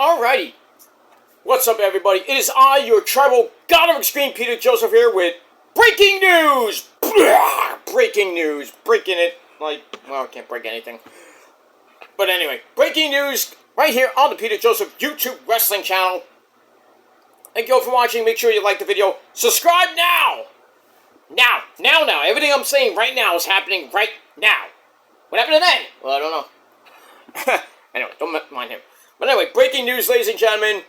Alrighty. What's up, everybody? It is I, your tribal god of extreme, Peter Joseph, here with breaking news! Breaking news. Breaking it like, well, I can't break anything. But anyway, breaking news right here on the Peter Joseph YouTube wrestling channel. Thank you all for watching. Make sure you like the video. Subscribe now! Now. Everything I'm saying right now is happening right now. What happened then? Well, I don't know. Anyway, don't mind him. But anyway, breaking news, ladies and gentlemen,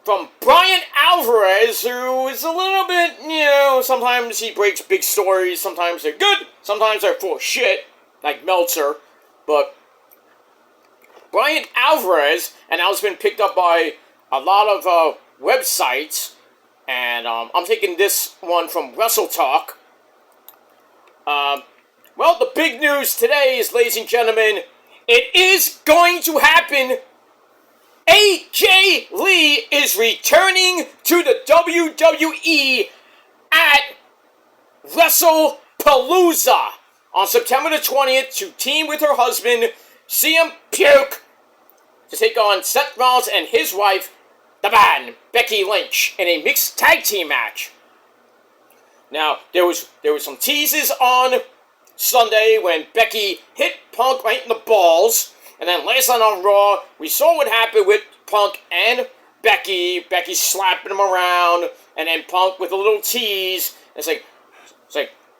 from Bryan Alvarez, who is a little bit, sometimes he breaks big stories, sometimes they're good, sometimes they're full of shit, like Meltzer. But Bryan Alvarez, and now it's been picked up by a lot of websites, and I'm taking this one from WrestleTalk. Well, the big news today is, ladies and gentlemen, it is going to happen. AJ Lee is returning to the WWE at WrestlePalooza on September the 20th to team with her husband, CM Punk, to take on Seth Rollins and his wife, the man, Becky Lynch, in a mixed tag team match. Now, there was some teases on Sunday when Becky hit Punk right in the balls, and then last night on Raw, we saw what happened with Punk and Becky. Becky slapping him around, and then Punk with a little tease. It's like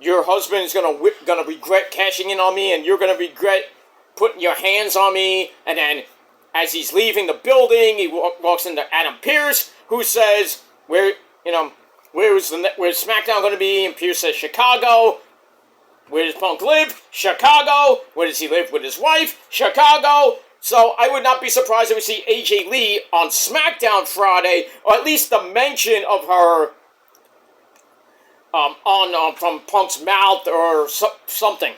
your husband is gonna regret cashing in on me, and you're gonna regret putting your hands on me. And then, as he's leaving the building, he walks into Adam Pearce, who says, where's SmackDown going to be? And Pearce says, Chicago. Where does Punk live? Chicago. Where does he live with his wife? Chicago. So I would not be surprised if we see AJ Lee on SmackDown Friday, or at least the mention of her from Punk's mouth or something.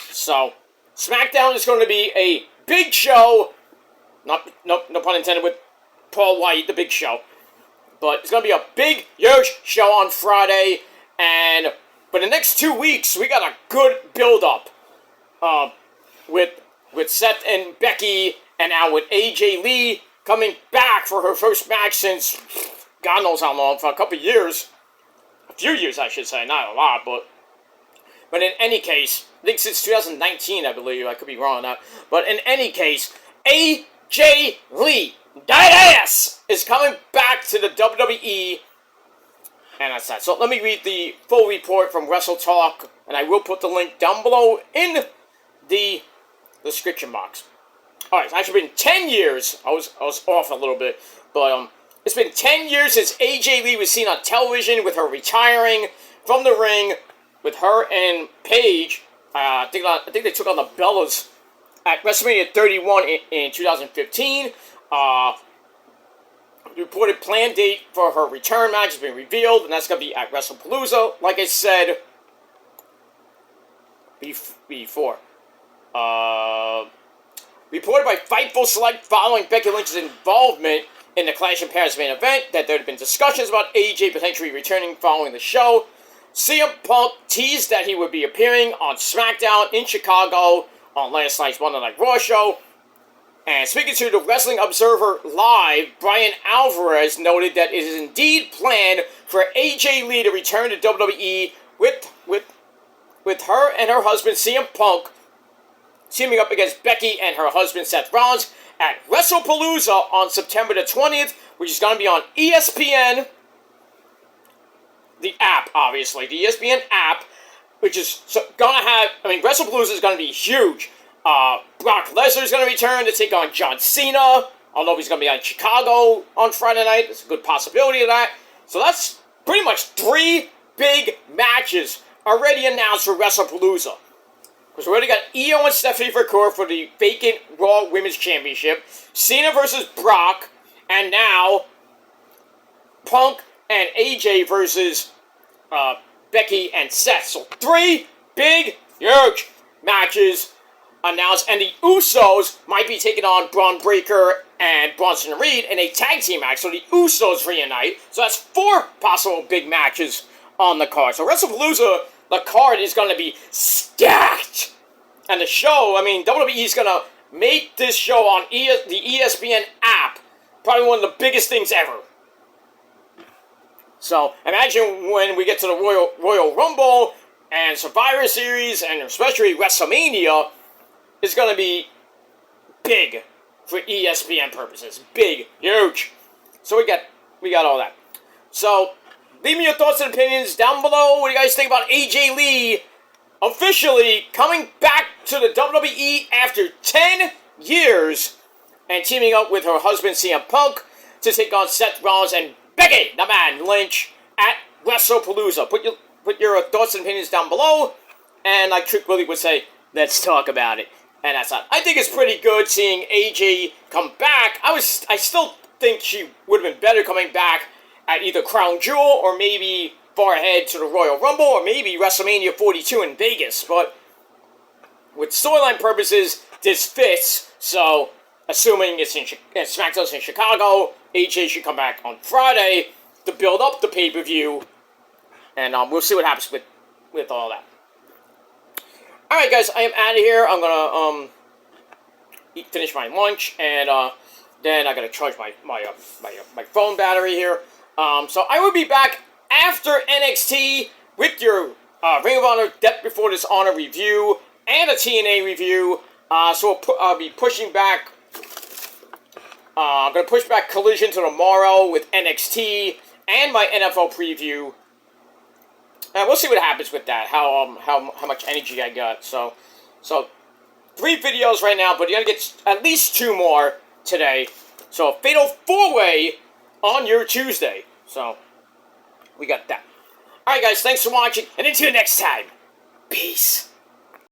So SmackDown is going to be a big show. No pun intended with Paul White, the Big Show. But it's going to be a big, huge show on Friday. But the next 2 weeks, we got a good build-up. With Seth and Becky, and now with AJ Lee coming back for her first match since God knows how long, for a couple years. A few years, I should say, not a lot, but in any case, I think since 2019, I believe, I could be wrong on that. But in any case, AJ Lee, that ass, is coming back to the WWE, and that's that. So let me read the full report from WrestleTalk, and I will put the link down below in the description box. Alright, it's actually been 10 years, I was off a little bit, but it's been 10 years since AJ Lee was seen on television with her retiring from the ring with her and Paige. I think they took on the Bellas at WrestleMania 31 in 2015. Reported planned date for her return match has been revealed, and that's going to be at WrestlePalooza, like I said before. Reported by Fightful Select following Becky Lynch's involvement in the Clash in Paris main event that there had been discussions about AJ potentially returning following the show. CM Punk teased that he would be appearing on SmackDown in Chicago on last night's Monday Night Raw show. And speaking to the Wrestling Observer Live, Bryan Alvarez noted that it is indeed planned for AJ Lee to return to WWE with her and her husband CM Punk teaming up against Becky and her husband Seth Rollins at WrestlePalooza on September the 20th, which is going to be on ESPN, the app, obviously, the ESPN app, which is going to have, WrestlePalooza is going to be huge. Brock Lesnar is going to return to take on John Cena. I don't know if he's going to be on Chicago on Friday night. There's a good possibility of that. So that's pretty much 3 big matches already announced for WrestlePalooza. Because we already got Io and Stephanie Vaquer for the vacant Raw Women's Championship, Cena versus Brock, and now Punk and AJ versus Becky and Seth. So 3 big, huge matches announced, and the Usos might be taking on Braun Breaker and Bronson Reed in a tag team match. So the Usos reunite. So that's 4 possible big matches on the card. So WrestlePalooza, the card is going to be stacked. And the show, WWE is going to make this show on the ESPN app Probably one of the biggest things ever. So imagine when we get to the Royal Rumble and Survivor Series and especially WrestleMania is going to be big for ESPN purposes. Big, huge. So we got all that. So leave me your thoughts and opinions down below. What do you guys think about AJ Lee officially coming back to the WWE after 10 years and teaming up with her husband CM Punk to take on Seth Rollins and Becky, the Man Lynch, at WrestlePalooza. Put your thoughts and opinions down below, and like Trick Willie would say, let's talk about it. And that's not. I think it's pretty good seeing AJ come back. I still think she would have been better coming back at either Crown Jewel or maybe far ahead to the Royal Rumble or maybe WrestleMania 42 in Vegas. But with storyline purposes, this fits. So, assuming it's SmackDown's in Chicago, AJ should come back on Friday to build up the pay-per-view. And we'll see what happens with all that. Alright guys, I am out of here. I'm gonna finish my lunch and then I gotta charge my phone battery here. So I will be back after NXT with your Ring of Honor Death Before Dishonor review and a TNA review. So I'll be pushing back. I'm gonna push back Collision to tomorrow with NXT and my NFL preview. And we'll see what happens with that. How much energy I got. So 3 videos right now, but you're gonna get at least 2 more today. So a Fatal 4-Way on your Tuesday. So we got that. Alright guys, thanks for watching, and until next time, peace.